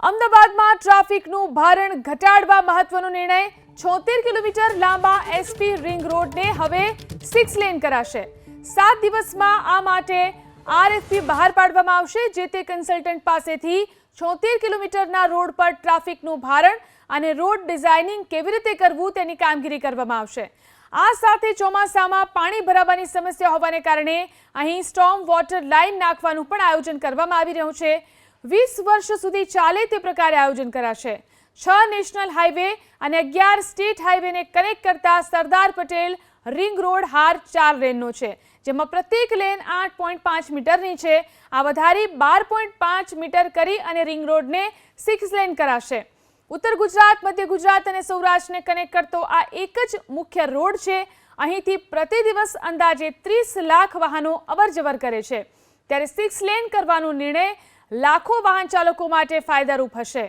અમદાવાદમાં ટ્રાફિકનું ભારણ ઘટાડવા મહત્વનો નિર્ણય 76 કિલોમીટર લાંબા એસપી રિંગ રોડને હવે 6 લેન કરાશે। 7 દિવસમાં આ માટે આરએફપી બહાર પાડવામાં આવશે। જે તે કન્સલ્ટન્ટ પાસેથી 76 કિલોમીટરના રોડ પર ટ્રાફિકનું ભારણ અને રોડ ડિઝાઇનિંગ કેવી રીતે કરવું તેની કામગીરી કરવામાં આવશે। આ સાથે ચોમાસામાં પાણી ભરાવાની સમસ્યા હોવાને કારણે અહીં સ્ટોર્મ વોટર લાઇન નાખવાનું પણ આયોજન કરવામાં આવી રહ્યું છે। 20 વર્ષ સુધી ચાલે તે પ્રકારે આયોજન કરાશે। 6 નેશનલ હાઈવે અને 11 સ્ટેટ હાઈવેને કનેક્ટ કરતા સરદાર પટેલ રિંગ રોડ હાર 4 લેનનો છે, જેમાં પ્રત્યેક લેન 8.5 મીટરની છે। આ વધારી 12.5 મીટર કરી અને રિંગ રોડને 6 લેન કરાશે। ઉત્તર ગુજરાત, મધ્ય ગુજરાત અને સૌરાષ્ટ્રને કનેક્ટ કરતો આ એક જ મુખ્ય રોડ છે। અહીંથી પ્રતિ દિવસ અંદાજે 30 લાખ વાહનો અવરજવર કરે છે, ત્યારે 6 લેન કરવાનો નિર્ણય લાખો વાહન ચાલકો માટે ફાયદારૂપ હશે।